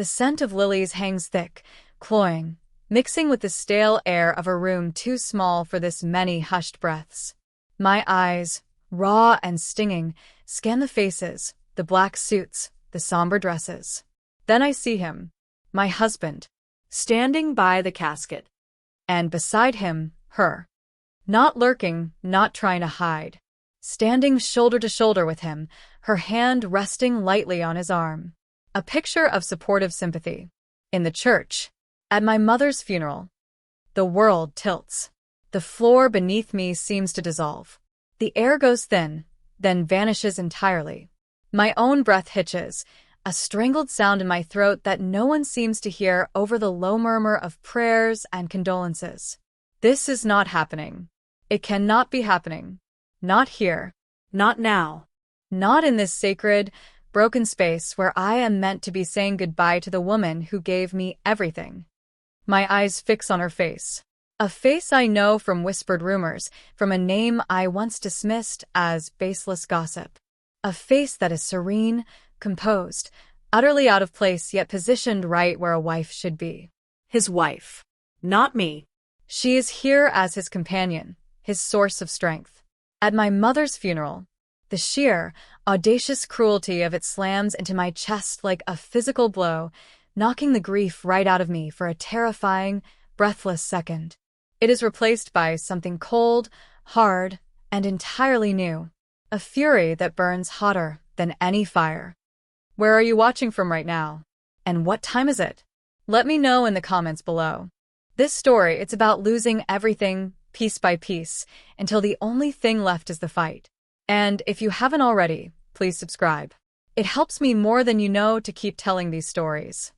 The scent of lilies hangs thick, cloying, mixing with the stale air of a room too small for this many hushed breaths. My eyes, raw and stinging, scan the faces, the black suits, the somber dresses. Then I see him, my husband, standing by the casket. And beside him, her. Not lurking, not trying to hide. Standing shoulder to shoulder with him, her hand resting lightly on his arm. A picture of supportive sympathy. In the church, at my mother's funeral, the world tilts. The floor beneath me seems to dissolve. The air goes thin, then vanishes entirely. My own breath hitches, a strangled sound in my throat that no one seems to hear over the low murmur of prayers and condolences. This is not happening. It cannot be happening. Not here. Not now. Not in this sacred, broken space where I am meant to be saying goodbye to the woman who gave me everything. My eyes fix on her face. A face I know from whispered rumors, from a name I once dismissed as baseless gossip. A face that is serene, composed, utterly out of place yet positioned right where a wife should be. His wife. Not me. She is here as his companion, his source of strength. At my mother's funeral, the sheer, audacious cruelty of it slams into my chest like a physical blow, knocking the grief right out of me for a terrifying, breathless second. It is replaced by something cold, hard, and entirely new. A fury that burns hotter than any fire. Where are you watching from right now? And what time is it? Let me know in the comments below. This story, it's about losing everything, piece by piece, until the only thing left is the fight. And if you haven't already, please subscribe. It helps me more than you know to keep telling these stories.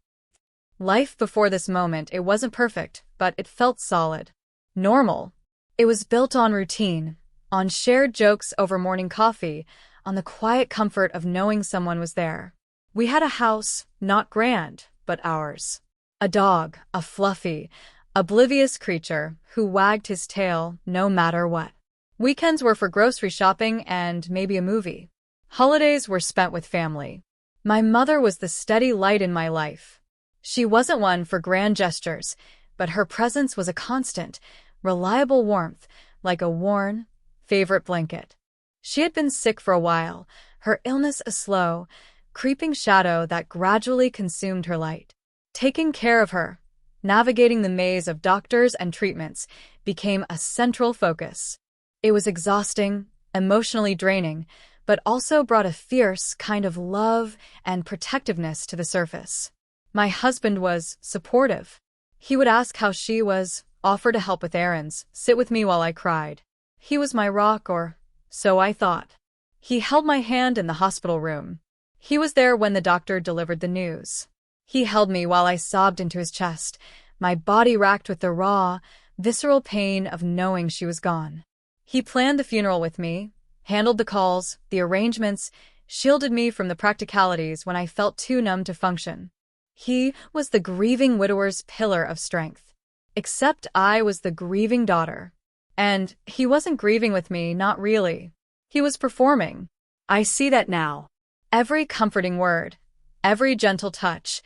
Life before this moment, it wasn't perfect, but it felt solid. Normal. It was built on routine, on shared jokes over morning coffee, on the quiet comfort of knowing someone was there. We had a house, not grand, but ours. A dog, a fluffy, oblivious creature who wagged his tail no matter what. Weekends were for grocery shopping and maybe a movie. Holidays were spent with family. My mother was the steady light in my life. She wasn't one for grand gestures, but her presence was a constant, reliable warmth, like a worn, favorite blanket. She had been sick for a while, her illness a slow, creeping shadow that gradually consumed her light. Taking care of her, navigating the maze of doctors and treatments, became a central focus. It was exhausting, emotionally draining, but also brought a fierce kind of love and protectiveness to the surface. My husband was supportive. He would ask how she was, offer to help with errands, sit with me while I cried. He was my rock, or so I thought. He held my hand in the hospital room. He was there when the doctor delivered the news. He held me while I sobbed into his chest, my body racked with the raw, visceral pain of knowing she was gone. He planned the funeral with me, handled the calls, the arrangements, shielded me from the practicalities when I felt too numb to function. He was the grieving widower's pillar of strength. Except I was the grieving daughter. And he wasn't grieving with me, not really. He was performing. I see that now. Every comforting word, every gentle touch,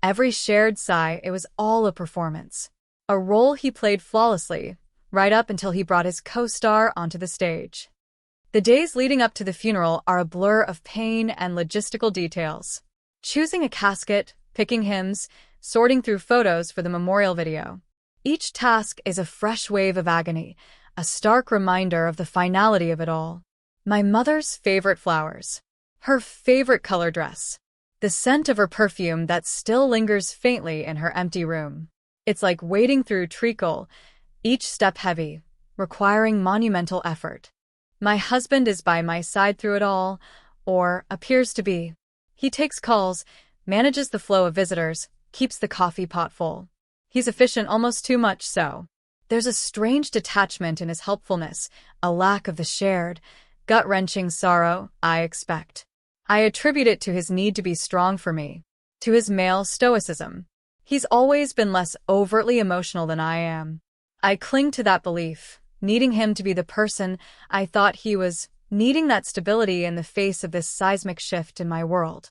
every shared sigh, it was all a performance. A role he played flawlessly, right up until he brought his co-star onto the stage. The days leading up to the funeral are a blur of pain and logistical details. Choosing a casket, picking hymns, sorting through photos for the memorial video. Each task is a fresh wave of agony, a stark reminder of the finality of it all. My mother's favorite flowers. Her favorite color dress. The scent of her perfume that still lingers faintly in her empty room. It's like wading through treacle, each step heavy, requiring monumental effort. My husband is by my side through it all, or appears to be. He takes calls, manages the flow of visitors, keeps the coffee pot full. He's efficient, almost too much so. There's a strange detachment in his helpfulness, a lack of the shared, gut-wrenching sorrow I expect. I attribute it to his need to be strong for me, to his male stoicism. He's always been less overtly emotional than I am. I cling to that belief, needing him to be the person I thought he was, needing that stability in the face of this seismic shift in my world.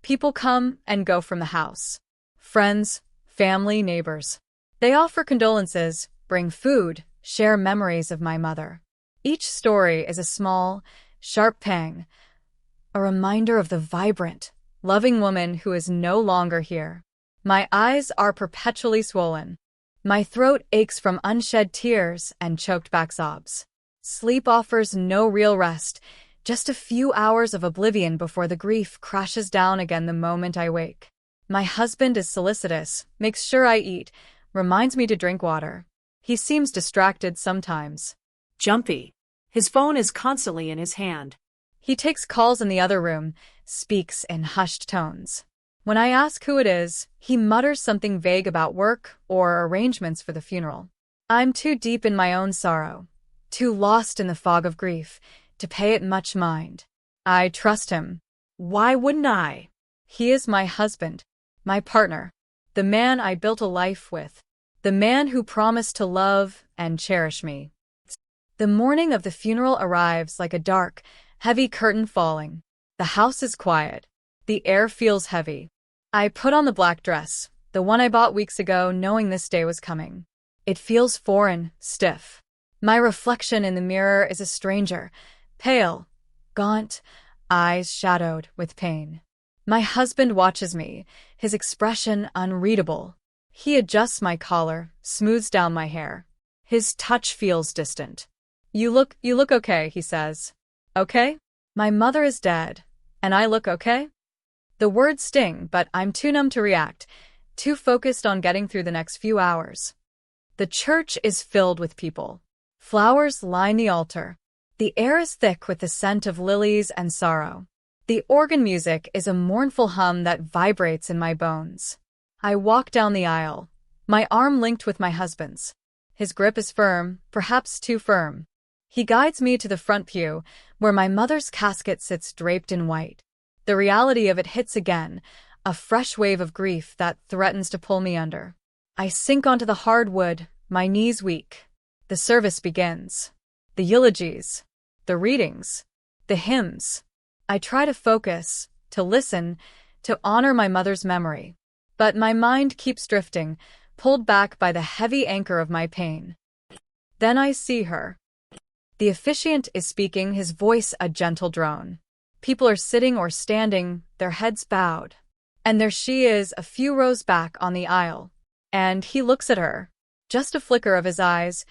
People come and go from the house. Friends, family, neighbors. They offer condolences, bring food, share memories of my mother. Each story is a small, sharp pang, a reminder of the vibrant, loving woman who is no longer here. My eyes are perpetually swollen. My throat aches from unshed tears and choked back sobs. Sleep offers no real rest, just a few hours of oblivion before the grief crashes down again the moment I wake. My husband is solicitous, makes sure I eat, reminds me to drink water. He seems distracted sometimes. Jumpy. His phone is constantly in his hand. He takes calls in the other room, speaks in hushed tones. When I ask who it is, he mutters something vague about work or arrangements for the funeral. I'm too deep in my own sorrow, too lost in the fog of grief, to pay it much mind. I trust him. Why wouldn't I? He is my husband, my partner, the man I built a life with, the man who promised to love and cherish me. The morning of the funeral arrives like a dark, heavy curtain falling. The house is quiet. The air feels heavy. I put on the black dress, the one I bought weeks ago, knowing this day was coming. It feels foreign, stiff. My reflection in the mirror is a stranger, pale, gaunt, eyes shadowed with pain. My husband watches me, his expression unreadable. He adjusts my collar, smooths down my hair. His touch feels distant. You look okay, he says. Okay? My mother is dead, and I look okay? The words sting, but I'm too numb to react, too focused on getting through the next few hours. The church is filled with people. Flowers line the altar. The air is thick with the scent of lilies and sorrow. The organ music is a mournful hum that vibrates in my bones. I walk down the aisle, my arm linked with my husband's. His grip is firm, perhaps too firm. He guides me to the front pew, where my mother's casket sits draped in white. The reality of it hits again, a fresh wave of grief that threatens to pull me under. I sink onto the hard wood, my knees weak. The service begins. The eulogies, the readings, the hymns. I try to focus, to listen, to honor my mother's memory. But my mind keeps drifting, pulled back by the heavy anchor of my pain. Then I see her. The officiant is speaking, his voice a gentle drone. People are sitting or standing, their heads bowed. And there she is, a few rows back on the aisle. And he looks at her. Just a flicker of his eyes,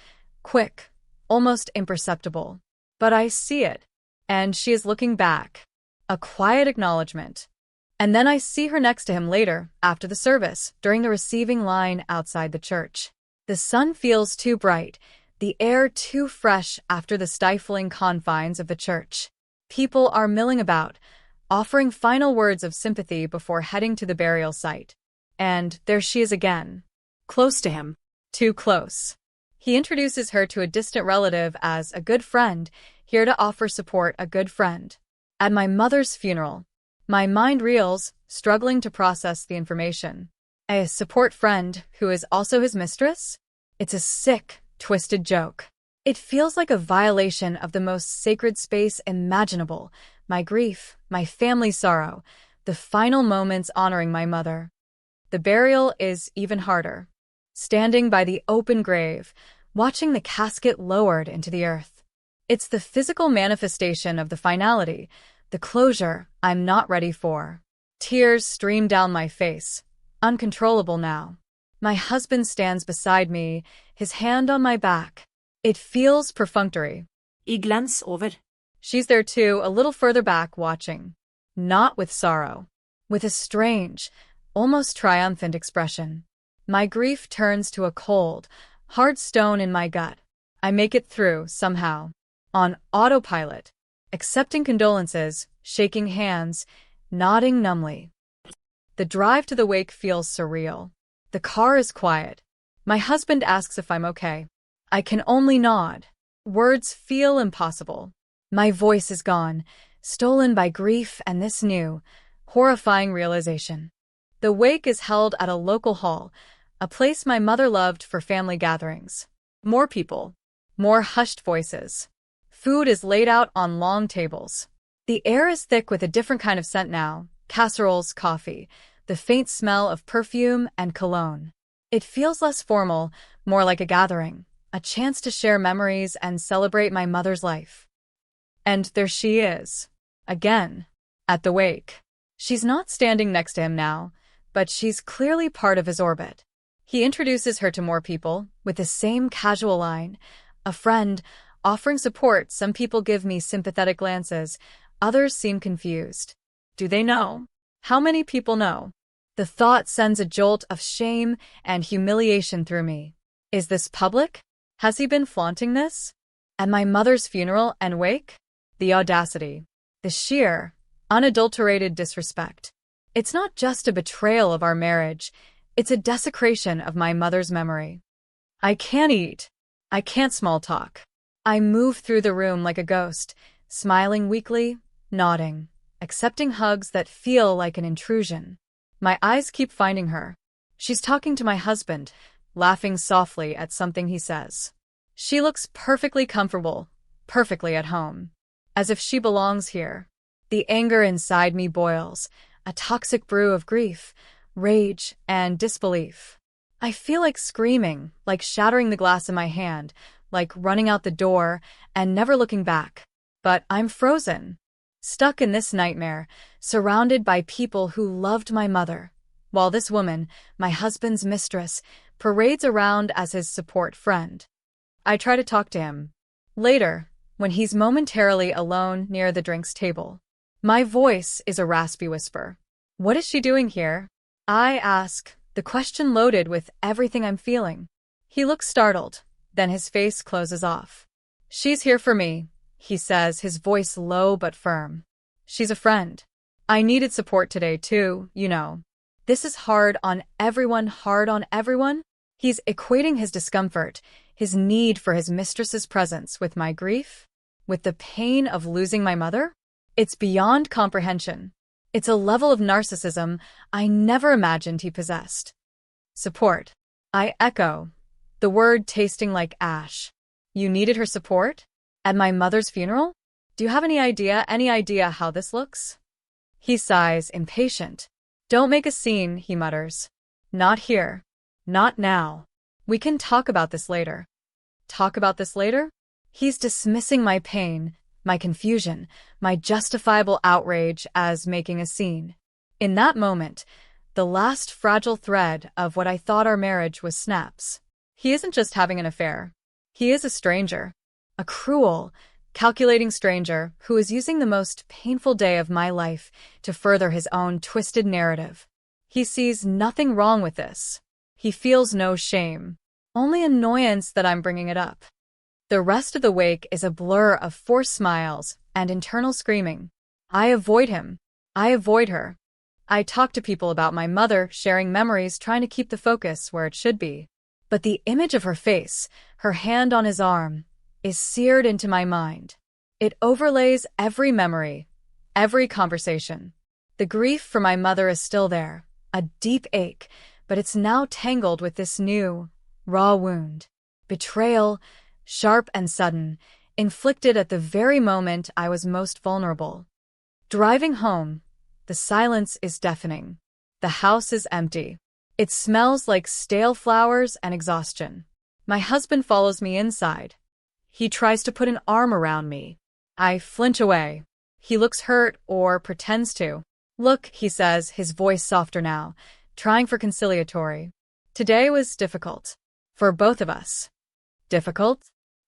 quick, almost imperceptible. But I see it. And she is looking back. A quiet acknowledgement. And then I see her next to him later, after the service, during the receiving line outside the church. The sun feels too bright, the air too fresh after the stifling confines of the church. People are milling about, offering final words of sympathy before heading to the burial site. And there she is again. Close to him. Too close. He introduces her to a distant relative as a good friend, here to offer support, a good friend. At my mother's funeral, my mind reels, struggling to process the information. A support friend who is also his mistress? It's a sick, twisted joke. It feels like a violation of the most sacred space imaginable, my grief, my family's sorrow, the final moments honoring my mother. The burial is even harder. Standing by the open grave, watching the casket lowered into the earth. It's the physical manifestation of the finality, the closure I'm not ready for. Tears stream down my face, uncontrollable now. My husband stands beside me, his hand on my back. It feels perfunctory. I glans over. She's there too, a little further back, watching. Not with sorrow. With a strange, almost triumphant expression. My grief turns to a cold, hard stone in my gut. I make it through, somehow. On autopilot. Accepting condolences, shaking hands, nodding numbly. The drive to the wake feels surreal. The car is quiet. My husband asks if I'm okay. I can only nod. Words feel impossible. My voice is gone, stolen by grief and this new, horrifying realization. The wake is held at a local hall, a place my mother loved for family gatherings. More people. More hushed voices. Food is laid out on long tables. The air is thick with a different kind of scent now, casseroles, coffee, the faint smell of perfume and cologne. It feels less formal, more like a gathering, a chance to share memories and celebrate my mother's life. And there she is, again, at the wake. She's not standing next to him now, but she's clearly part of his orbit. He introduces her to more people, with the same casual line. A friend, offering support. Some people give me sympathetic glances, others seem confused. Do they know? How many people know? The thought sends a jolt of shame and humiliation through me. Is this public? Has he been flaunting this? At my mother's funeral and wake? The audacity. The sheer, unadulterated disrespect. It's not just a betrayal of our marriage, it's a desecration of my mother's memory. I can't eat. I can't small talk. I move through the room like a ghost, smiling weakly, nodding, accepting hugs that feel like an intrusion. My eyes keep finding her. She's talking to my husband, laughing softly at something he says. She looks perfectly comfortable, perfectly at home, as if she belongs here. The anger inside me boils, a toxic brew of grief, rage, and disbelief. I feel like screaming, like shattering the glass in my hand, like running out the door and never looking back. But I'm frozen, stuck in this nightmare, surrounded by people who loved my mother, while this woman, my husband's mistress, parades around as his support friend. I try to talk to him. Later, when he's momentarily alone near the drinks table. My voice is a raspy whisper. What is she doing here? I ask, the question loaded with everything I'm feeling. He looks startled, then his face closes off. She's here for me, he says, his voice low but firm. She's a friend. I needed support today too, you know. This is hard on everyone, hard on everyone. He's equating his discomfort, his need for his mistress's presence with my grief, with the pain of losing my mother. It's beyond comprehension. It's a level of narcissism I never imagined he possessed. Support. I echo, the word tasting like ash. You needed her support? At my mother's funeral? Do you have any idea how this looks? He sighs, impatient. Don't make a scene, he mutters. Not here. Not now. We can talk about this later. Talk about this later? He's dismissing my pain, my confusion, my justifiable outrage as making a scene. In that moment, the last fragile thread of what I thought our marriage was snaps. He isn't just having an affair. He is a stranger. A cruel, calculating stranger who is using the most painful day of my life to further his own twisted narrative. He sees nothing wrong with this. He feels no shame, only annoyance that I'm bringing it up. The rest of the wake is a blur of forced smiles and internal screaming. I avoid him. I avoid her. I talk to people about my mother, sharing memories, trying to keep the focus where it should be. But the image of her face, her hand on his arm, is seared into my mind. It overlays every memory, every conversation. The grief for my mother is still there, a deep ache, but it's now tangled with this new, raw wound. Betrayal, sharp and sudden, inflicted at the very moment I was most vulnerable. Driving home, the silence is deafening. The house is empty. It smells like stale flowers and exhaustion. My husband follows me inside. He tries to put an arm around me. I flinch away. He looks hurt or pretends to. Look, he says, his voice softer now, trying for conciliatory. Today was difficult. For both of us. Difficult?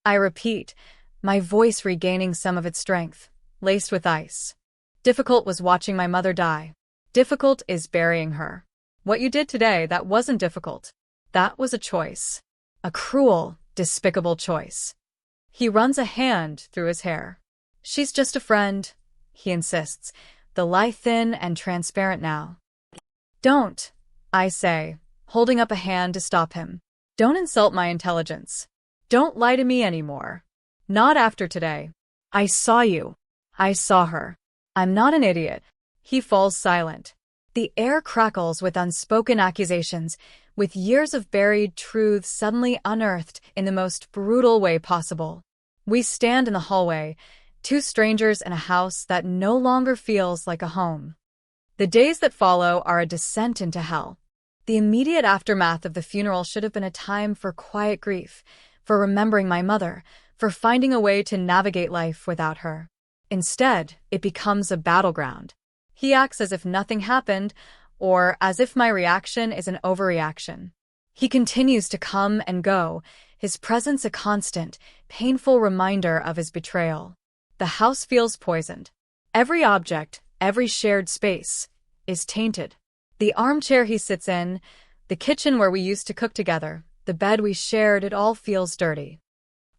I repeat, my voice regaining some of its strength, laced with ice. Difficult was watching my mother die. Difficult is burying her. What you did today, that wasn't difficult. That was a choice. A cruel, despicable choice. He runs a hand through his hair. She's just a friend, he insists, the lie thin and transparent now. Don't, I say, holding up a hand to stop him. Don't insult my intelligence. Don't lie to me anymore. Not after today. I saw you. I saw her. I'm not an idiot. He falls silent. The air crackles with unspoken accusations, with years of buried truths suddenly unearthed in the most brutal way possible. We stand in the hallway, two strangers in a house that no longer feels like a home. The days that follow are a descent into hell. The immediate aftermath of the funeral should have been a time for quiet grief, for remembering my mother, for finding a way to navigate life without her. Instead, it becomes a battleground. He acts as if nothing happened, or as if my reaction is an overreaction. He continues to come and go, his presence a constant, painful reminder of his betrayal. The house feels poisoned. Every object, every shared space, is tainted. The armchair he sits in, the kitchen where we used to cook together, the bed we shared, it all feels dirty.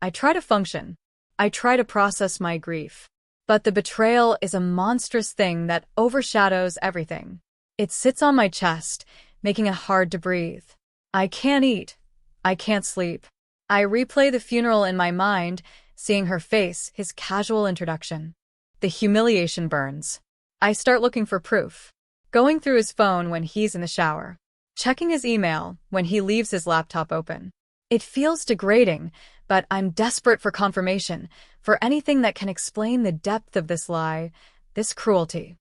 I try to function. I try to process my grief. But the betrayal is a monstrous thing that overshadows everything. It sits on my chest, making it hard to breathe. I can't eat. I can't sleep. I replay the funeral in my mind, seeing her face, his casual introduction. The humiliation burns. I start looking for proof. Going through his phone when he's in the shower. Checking his email when he leaves his laptop open. It feels degrading, but I'm desperate for confirmation, for anything that can explain the depth of this lie, this cruelty.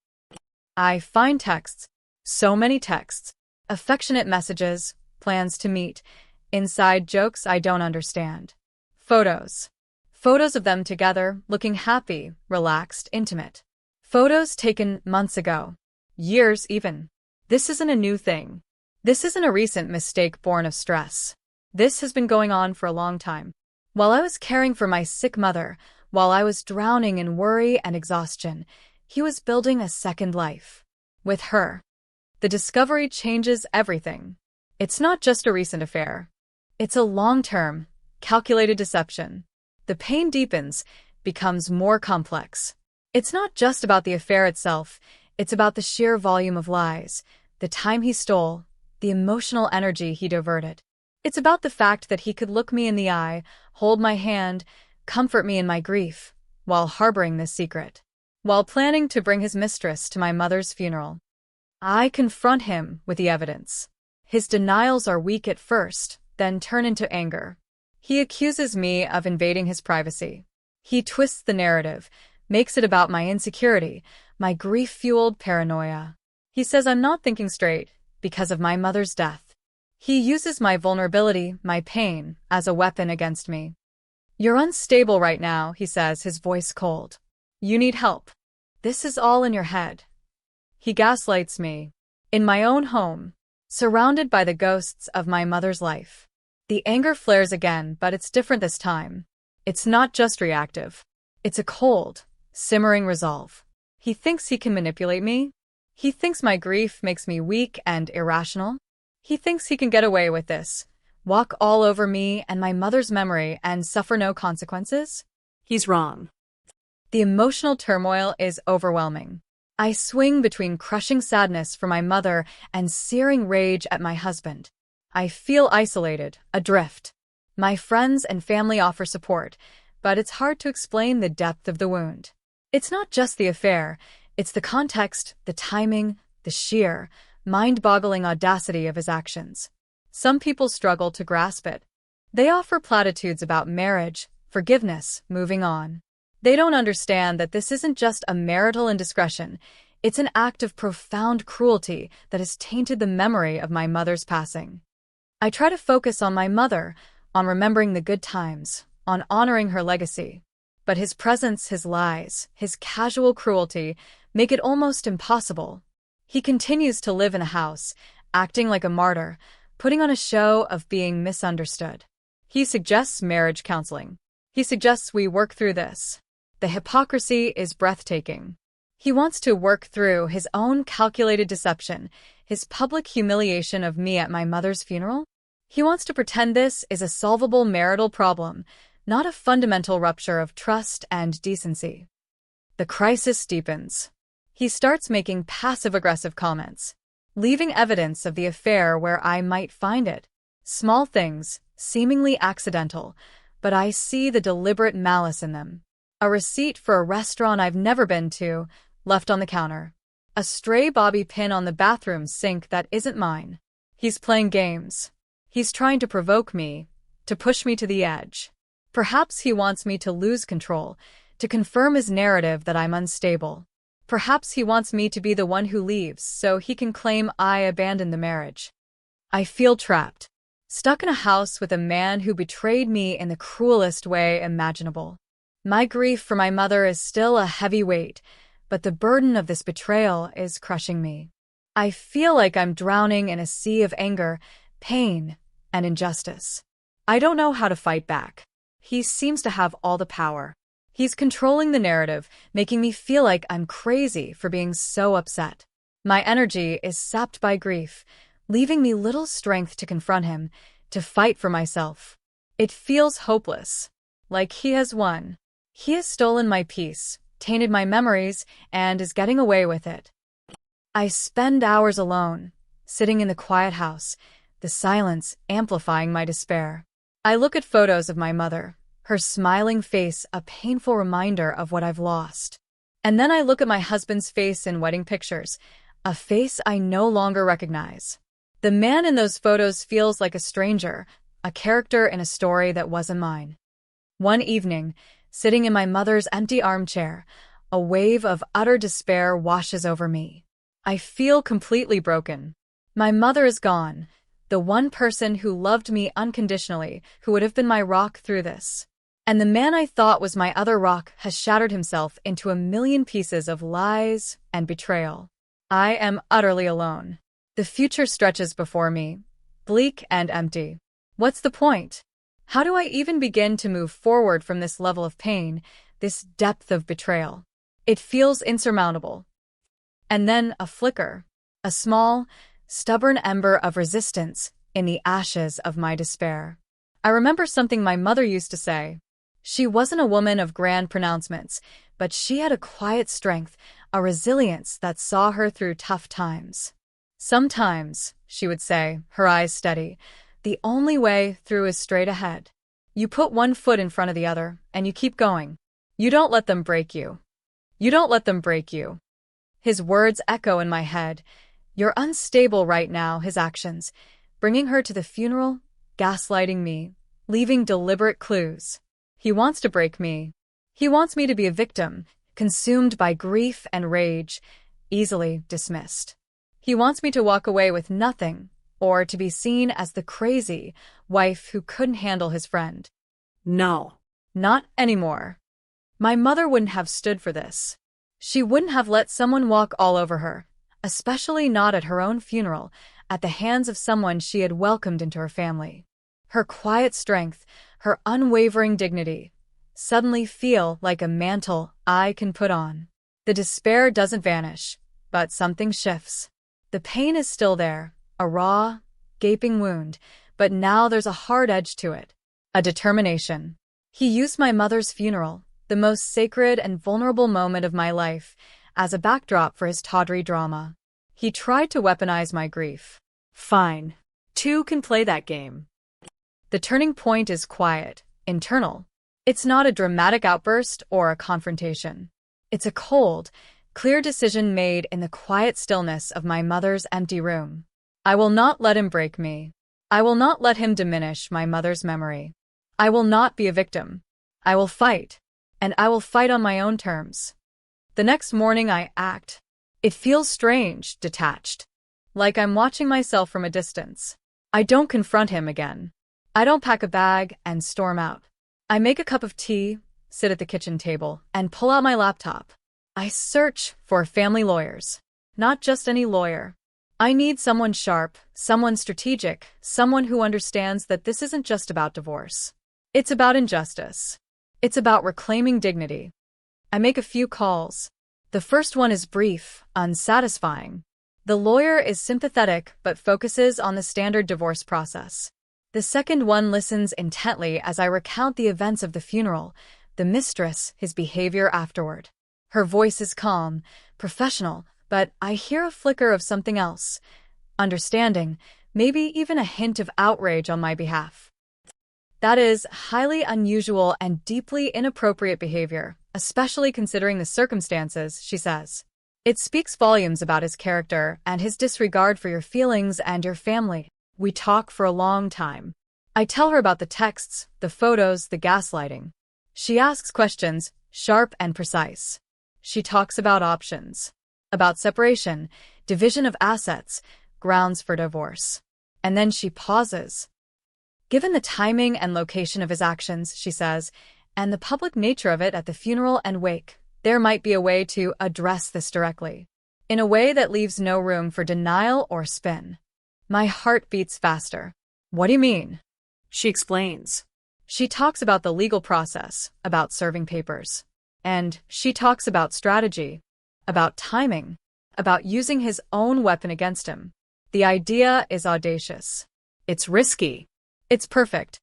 I find texts. So many texts. Affectionate messages, plans to meet, inside jokes I don't understand. Photos. Photos of them together, looking happy, relaxed, intimate. Photos taken months ago. Years even. This isn't a new thing. This isn't a recent mistake born of stress. This has been going on for a long time. While I was caring for my sick mother, while I was drowning in worry and exhaustion, he was building a second life. With her. The discovery changes everything. It's not just a recent affair. It's a long-term, calculated deception. The pain deepens, becomes more complex. It's not just about the affair itself, it's about the sheer volume of lies, the time he stole, the emotional energy he diverted. It's about the fact that he could look me in the eye, hold my hand, comfort me in my grief, while harboring this secret. While planning to bring his mistress to my mother's funeral. I confront him with the evidence. His denials are weak at first, then turn into anger. He accuses me of invading his privacy. He twists the narrative, makes it about my insecurity, my grief-fueled paranoia. He says I'm not thinking straight because of my mother's death. He uses my vulnerability, my pain, as a weapon against me. You're unstable right now, he says, his voice cold. You need help. This is all in your head. He gaslights me. In my own home, surrounded by the ghosts of my mother's life. The anger flares again, but it's different this time. It's not just reactive. It's a cold, simmering resolve. He thinks he can manipulate me. He thinks my grief makes me weak and irrational. He thinks he can get away with this, walk all over me and my mother's memory and suffer no consequences. He's wrong. The emotional turmoil is overwhelming. I swing between crushing sadness for my mother and searing rage at my husband. I feel isolated, adrift. My friends and family offer support, but it's hard to explain the depth of the wound. It's not just the affair, it's the context, the timing, the sheer, mind-boggling audacity of his actions. Some people struggle to grasp it. They offer platitudes about marriage, forgiveness, moving on. They don't understand that this isn't just a marital indiscretion, it's an act of profound cruelty that has tainted the memory of my mother's passing. I try to focus on my mother, on remembering the good times, on honoring her legacy. But his presence, his lies, his casual cruelty make it almost impossible. He continues to live in a house, acting like a martyr, putting on a show of being misunderstood. He suggests marriage counseling. He suggests we work through this. The hypocrisy is breathtaking. He wants to work through his own calculated deception, his public humiliation of me at my mother's funeral. He wants to pretend this is a solvable marital problem, not a fundamental rupture of trust and decency. The crisis deepens. He starts making passive-aggressive comments, leaving evidence of the affair where I might find it. Small things, seemingly accidental, but I see the deliberate malice in them. A receipt for a restaurant I've never been to, left on the counter. A stray bobby pin on the bathroom sink that isn't mine. He's playing games. He's trying to provoke me, to push me to the edge. Perhaps he wants me to lose control, to confirm his narrative that I'm unstable. Perhaps he wants me to be the one who leaves so he can claim I abandoned the marriage. I feel trapped, stuck in a house with a man who betrayed me in the cruelest way imaginable. My grief for my mother is still a heavy weight, but the burden of this betrayal is crushing me. I feel like I'm drowning in a sea of anger, pain, and injustice. I don't know how to fight back. He seems to have all the power. He's controlling the narrative, making me feel like I'm crazy for being so upset. My energy is sapped by grief, leaving me little strength to confront him, to fight for myself. It feels hopeless, like he has won. He has stolen my peace, tainted my memories, and is getting away with it. I spend hours alone, sitting in the quiet house, the silence amplifying my despair. I look at photos of my mother, her smiling face a painful reminder of what I've lost. And then I look at my husband's face in wedding pictures, a face I no longer recognize. The man in those photos feels like a stranger, a character in a story that wasn't mine. One evening, sitting in my mother's empty armchair, a wave of utter despair washes over me. I feel completely broken. My mother is gone, the one person who loved me unconditionally, who would have been my rock through this. And the man I thought was my other rock has shattered himself into a million pieces of lies and betrayal. I am utterly alone. The future stretches before me, bleak and empty. What's the point? How do I even begin to move forward from this level of pain, this depth of betrayal? It feels insurmountable. And then a flicker, a small, stubborn ember of resistance in the ashes of my despair. I remember something my mother used to say. She wasn't a woman of grand pronouncements, but she had a quiet strength, a resilience that saw her through tough times. Sometimes, she would say, her eyes steady, the only way through is straight ahead. You put one foot in front of the other, and you keep going. You don't let them break you. You don't let them break you. His words echo in my head. You're unstable right now, his actions, bringing her to the funeral, gaslighting me, leaving deliberate clues. He wants to break me. He wants me to be a victim, consumed by grief and rage, easily dismissed. He wants me to walk away with nothing, or to be seen as the crazy wife who couldn't handle his friend. No. Not anymore. My mother wouldn't have stood for this. She wouldn't have let someone walk all over her, especially not at her own funeral, at the hands of someone she had welcomed into her family. Her quiet strength, her unwavering dignity, suddenly feel like a mantle I can put on. The despair doesn't vanish, but something shifts. The pain is still there, a raw, gaping wound, but now there's a hard edge to it, a determination. He used my mother's funeral, the most sacred and vulnerable moment of my life, as a backdrop for his tawdry drama. He tried to weaponize my grief. Fine. Two can play that game. The turning point is quiet, internal. It's not a dramatic outburst or a confrontation. It's a cold, clear decision made in the quiet stillness of my mother's empty room. I will not let him break me. I will not let him diminish my mother's memory. I will not be a victim. I will fight, and I will fight on my own terms. The next morning I act. It feels strange, detached, like I'm watching myself from a distance. I don't confront him again. I don't pack a bag and storm out. I make a cup of tea, sit at the kitchen table, and pull out my laptop. I search for family lawyers. Not just any lawyer. I need someone sharp, someone strategic, someone who understands that this isn't just about divorce. It's about injustice. It's about reclaiming dignity. I make a few calls. The first one is brief, unsatisfying. The lawyer is sympathetic but focuses on the standard divorce process. The second one listens intently as I recount the events of the funeral, the mistress, his behavior afterward. Her voice is calm, professional, but I hear a flicker of something else. Understanding, maybe even a hint of outrage on my behalf. That is highly unusual and deeply inappropriate behavior, especially considering the circumstances, she says. It speaks volumes about his character and his disregard for your feelings and your family. We talk for a long time. I tell her about the texts, the photos, the gaslighting. She asks questions, sharp and precise. She talks about options, about separation, division of assets, grounds for divorce. And then she pauses. Given the timing and location of his actions, she says, and the public nature of it at the funeral and wake, there might be a way to address this directly, in a way that leaves no room for denial or spin. My heart beats faster. What do you mean? She explains. She talks about the legal process, about serving papers. And she talks about strategy, about timing, about using his own weapon against him. The idea is audacious. It's risky. It's perfect.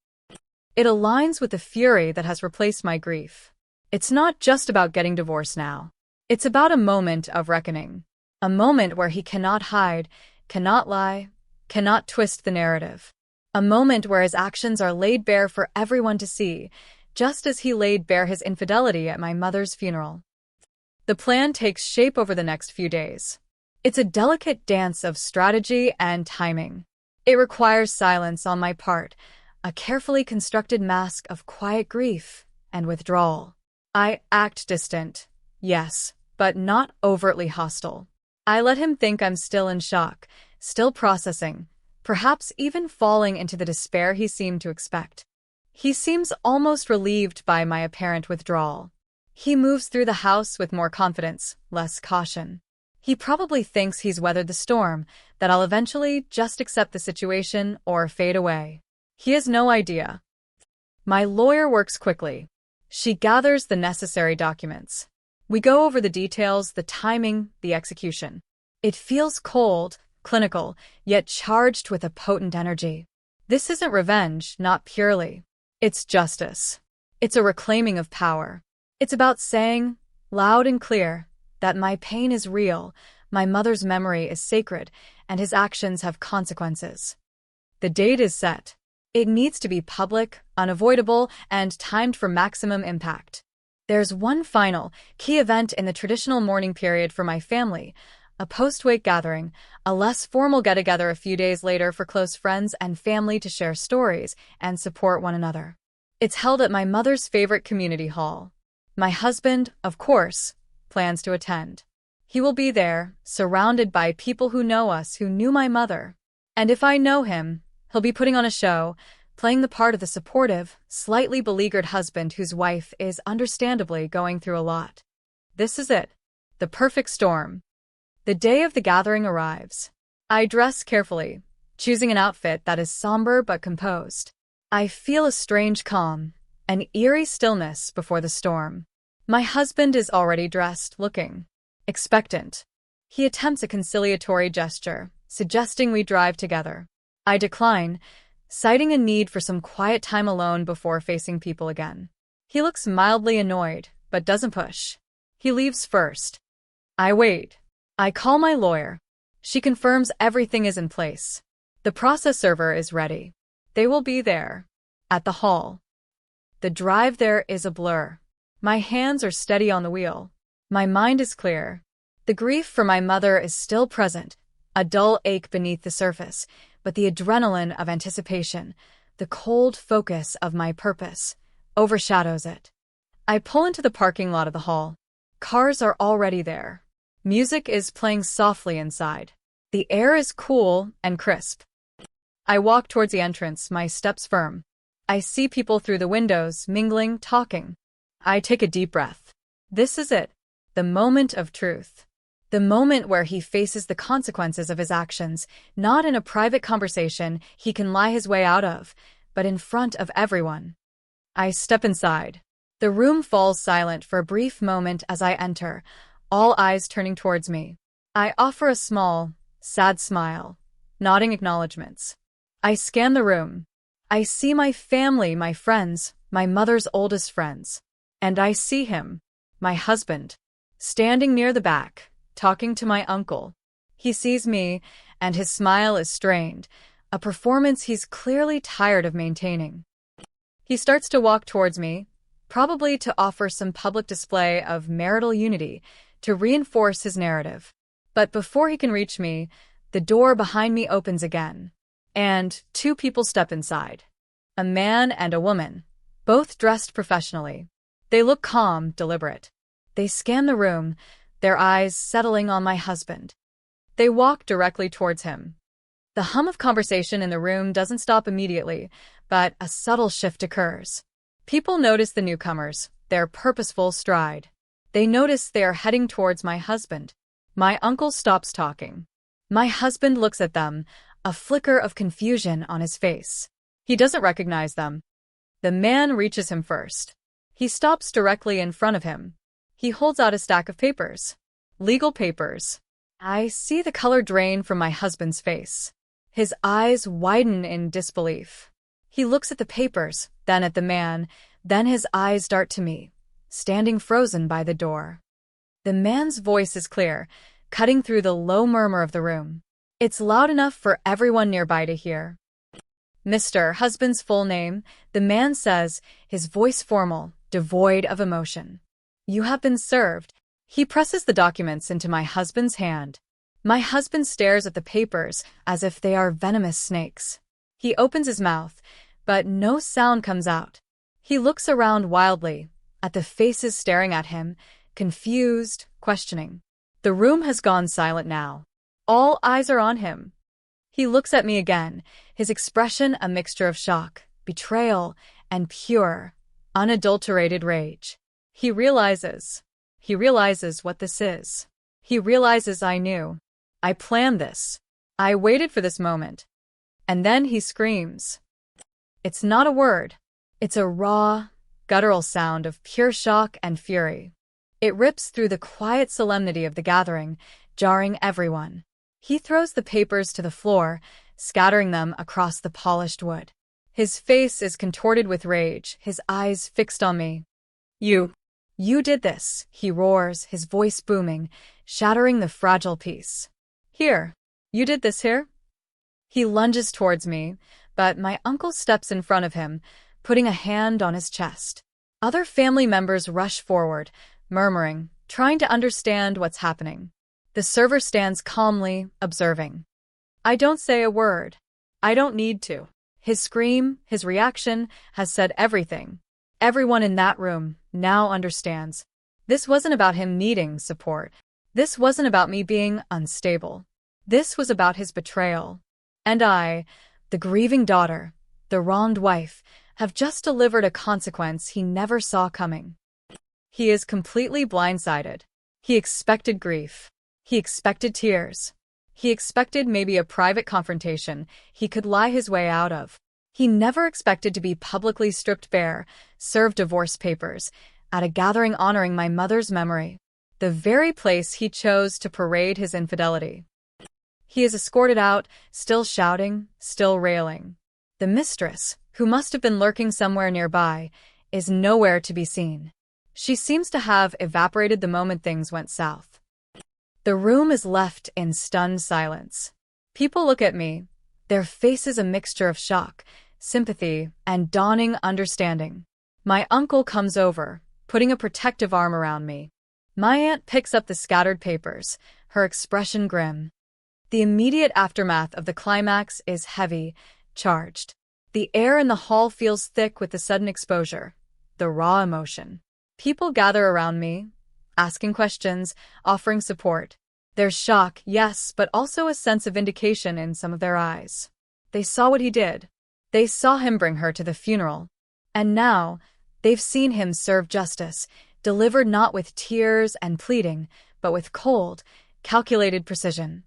It aligns with the fury that has replaced my grief. It's not just about getting divorced now. It's about a moment of reckoning. A moment where he cannot hide, cannot lie, cannot twist the narrative. A moment where his actions are laid bare for everyone to see, just as he laid bare his infidelity at my mother's funeral. The plan takes shape over the next few days. It's a delicate dance of strategy and timing. It requires silence on my part, a carefully constructed mask of quiet grief and withdrawal. I act distant, yes, but not overtly hostile. I let him think I'm still in shock, still processing, perhaps even falling into the despair he seemed to expect. He seems almost relieved by my apparent withdrawal. He moves through the house with more confidence, less caution. He probably thinks he's weathered the storm, that I'll eventually just accept the situation or fade away. He has no idea. My lawyer works quickly. She gathers the necessary documents. We go over the details, the timing, the execution. It feels cold, clinical, yet charged with a potent energy. This isn't revenge, not purely. It's justice. It's a reclaiming of power. It's about saying, loud and clear, that my pain is real, my mother's memory is sacred, and his actions have consequences. The date is set. It needs to be public, unavoidable, and timed for maximum impact. There's one final, key event in the traditional mourning period for my family, a post-wake gathering, a less formal get-together a few days later for close friends and family to share stories and support one another. It's held at my mother's favorite community hall. My husband, of course, plans to attend. He will be there, surrounded by people who know us, who knew my mother. And if I know him, he'll be putting on a show, playing the part of the supportive, slightly beleaguered husband whose wife is understandably going through a lot. This is it. The perfect storm. The day of the gathering arrives. I dress carefully, choosing an outfit that is somber but composed. I feel a strange calm, an eerie stillness before the storm. My husband is already dressed, looking expectant. He attempts a conciliatory gesture, suggesting we drive together. I decline, citing a need for some quiet time alone before facing people again. He looks mildly annoyed, but doesn't push. He leaves first. I wait. I call my lawyer. She confirms everything is in place. The process server is ready. They will be there. At the hall. The drive there is a blur. My hands are steady on the wheel. My mind is clear. The grief for my mother is still present, a dull ache beneath the surface, but the adrenaline of anticipation, the cold focus of my purpose, overshadows it. I pull into the parking lot of the hall. Cars are already there. Music is playing softly inside. The air is cool and crisp. I walk towards the entrance, my steps firm. I see people through the windows, mingling, talking. I take a deep breath. This is it. The moment of truth. The moment where he faces the consequences of his actions, not in a private conversation he can lie his way out of, but in front of everyone. I step inside. The room falls silent for a brief moment as I enter, all eyes turning towards me. I offer a small, sad smile, nodding acknowledgments. I scan the room. I see my family, my friends, my mother's oldest friends. And I see him, my husband, standing near the back, talking to my uncle. He sees me, and his smile is strained, a performance he's clearly tired of maintaining. He starts to walk towards me, probably to offer some public display of marital unity, to reinforce his narrative. But before he can reach me, the door behind me opens again, and two people step inside. A man and a woman, both dressed professionally. They look calm, deliberate. They scan the room, their eyes settling on my husband. They walk directly towards him. The hum of conversation in the room doesn't stop immediately, but a subtle shift occurs. People notice the newcomers, their purposeful stride. They notice they are heading towards my husband. My uncle stops talking. My husband looks at them, a flicker of confusion on his face. He doesn't recognize them. The man reaches him first. He stops directly in front of him. He holds out a stack of papers. Legal papers. I see the color drain from my husband's face. His eyes widen in disbelief. He looks at the papers, then at the man, then his eyes dart to me, standing frozen by the door. The man's voice is clear, cutting through the low murmur of the room. It's loud enough for everyone nearby to hear. Mr. Husband's full name, the man says, his voice formal, devoid of emotion. You have been served. He presses the documents into my husband's hand. My husband stares at the papers as if they are venomous snakes. He opens his mouth, but no sound comes out. He looks around wildly, at the faces staring at him, confused, questioning. The room has gone silent now. All eyes are on him. He looks at me again, his expression a mixture of shock, betrayal, and pure, unadulterated rage. He realizes what this is. He realizes I knew. I planned this. I waited for this moment. And then he screams. It's not a word. It's a raw, guttural sound of pure shock and fury. It rips through the quiet solemnity of the gathering, jarring everyone. He throws the papers to the floor, scattering them across the polished wood. His face is contorted with rage, his eyes fixed on me. You did this, he roars, his voice booming, shattering the fragile peace. Here, you did this here? He lunges towards me, but my uncle steps in front of him, putting a hand on his chest. Other family members rush forward, murmuring, trying to understand what's happening. The server stands calmly, observing. I don't say a word. I don't need to. His scream, his reaction, has said everything. Everyone in that room now understands. This wasn't about him needing support. This wasn't about me being unstable. This was about his betrayal. And I, the grieving daughter, the wronged wife, have just delivered a consequence he never saw coming. He is completely blindsided. He expected grief. He expected tears. He expected maybe a private confrontation he could lie his way out of. He never expected to be publicly stripped bare, served divorce papers, at a gathering honoring my mother's memory, the very place he chose to parade his infidelity. He is escorted out, still shouting, still railing. The mistress, who must have been lurking somewhere nearby, is nowhere to be seen. She seems to have evaporated the moment things went south. The room is left in stunned silence. People look at me, their faces a mixture of shock, sympathy, and dawning understanding. My uncle comes over, putting a protective arm around me. My aunt picks up the scattered papers, her expression grim. The immediate aftermath of the climax is heavy, charged. The air in the hall feels thick with the sudden exposure, the raw emotion. People gather around me, asking questions, offering support. There's shock, yes, but also a sense of vindication in some of their eyes. They saw what he did. They saw him bring her to the funeral. And now, they've seen him serve justice, delivered not with tears and pleading, but with cold, calculated precision.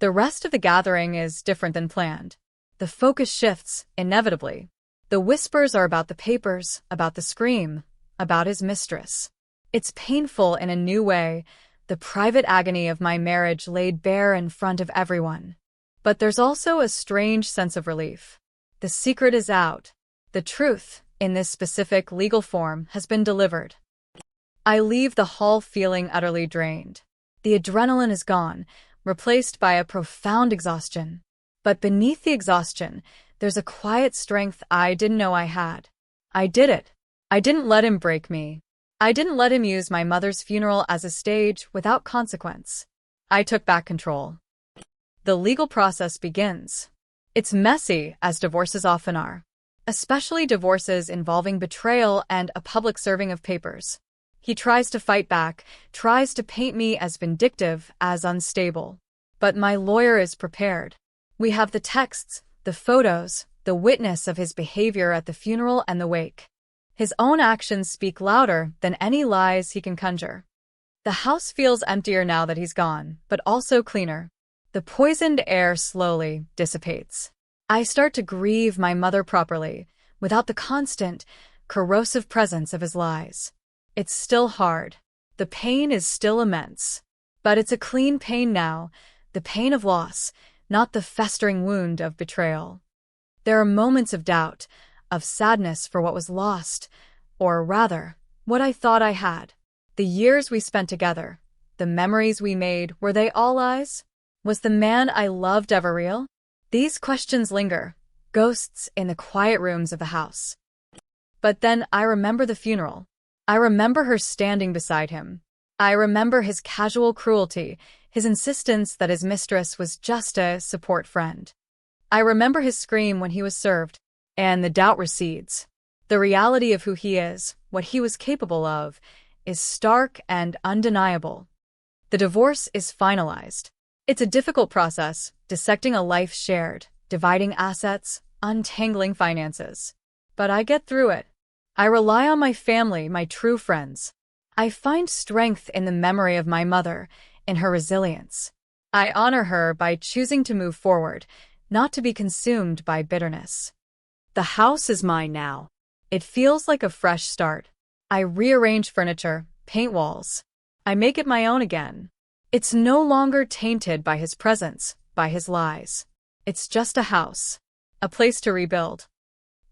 The rest of the gathering is different than planned. The focus shifts, inevitably. The whispers are about the papers, about the scream, about his mistress. It's painful in a new way, the private agony of my marriage laid bare in front of everyone. But there's also a strange sense of relief. The secret is out. The truth, in this specific legal form, has been delivered. I leave the hall feeling utterly drained. The adrenaline is gone, replaced by a profound exhaustion. But beneath the exhaustion, there's a quiet strength I didn't know I had. I did it. I didn't let him break me. I didn't let him use my mother's funeral as a stage without consequence. I took back control. The legal process begins. It's messy, as divorces often are, especially divorces involving betrayal and a public serving of papers. He tries to fight back, tries to paint me as vindictive, as unstable. But my lawyer is prepared. We have the texts, the photos, the witness of his behavior at the funeral and the wake. His own actions speak louder than any lies he can conjure. The house feels emptier now that he's gone, but also cleaner. The poisoned air slowly dissipates. I start to grieve my mother properly, without the constant, corrosive presence of his lies. It's still hard. The pain is still immense. But it's a clean pain now, the pain of loss, not the festering wound of betrayal. There are moments of doubt, of sadness for what was lost, or rather, what I thought I had. The years we spent together, the memories we made, were they all lies? Was the man I loved ever real? These questions linger, ghosts in the quiet rooms of the house. But then I remember the funeral. I remember her standing beside him. I remember his casual cruelty, his insistence that his mistress was just a support friend. I remember his scream when he was served, and the doubt recedes. The reality of who he is, what he was capable of, is stark and undeniable. The divorce is finalized. It's a difficult process, dissecting a life shared, dividing assets, untangling finances. But I get through it. I rely on my family, my true friends. I find strength in the memory of my mother, in her resilience. I honor her by choosing to move forward, not to be consumed by bitterness. The house is mine now. It feels like a fresh start. I rearrange furniture, paint walls. I make it my own again. It's no longer tainted by his presence, by his lies. It's just a house, a place to rebuild.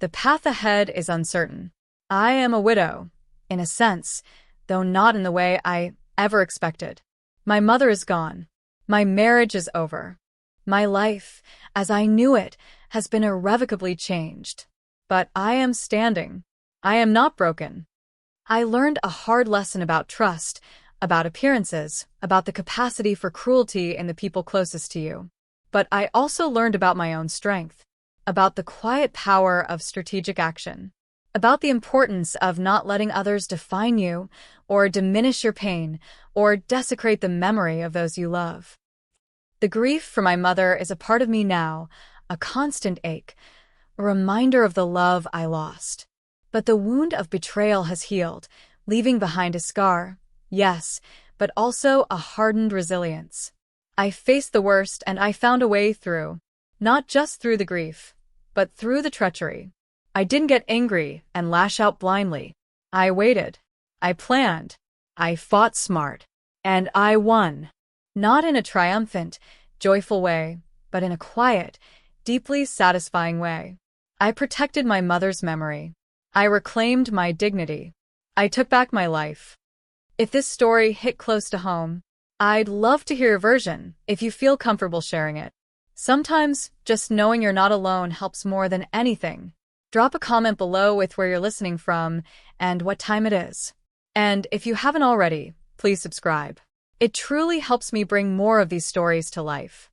The path ahead is uncertain. I am a widow, in a sense, though not in the way I ever expected. My mother is gone. My marriage is over. My life, as I knew it, has been irrevocably changed. But I am standing. I am not broken. I learned a hard lesson about trust, about appearances, about the capacity for cruelty in the people closest to you. But I also learned about my own strength, about the quiet power of strategic action, about the importance of not letting others define you, or diminish your pain, or desecrate the memory of those you love. The grief for my mother is a part of me now, a constant ache, a reminder of the love I lost. But the wound of betrayal has healed, leaving behind a scar, yes, but also a hardened resilience. I faced the worst and I found a way through, not just through the grief, but through the treachery. I didn't get angry and lash out blindly. I waited. I planned. I fought smart. And I won. Not in a triumphant, joyful way, but in a quiet, deeply satisfying way. I protected my mother's memory. I reclaimed my dignity. I took back my life. If this story hit close to home, I'd love to hear your version if you feel comfortable sharing it. Sometimes, just knowing you're not alone helps more than anything. Drop a comment below with where you're listening from and what time it is. And if you haven't already, please subscribe. It truly helps me bring more of these stories to life.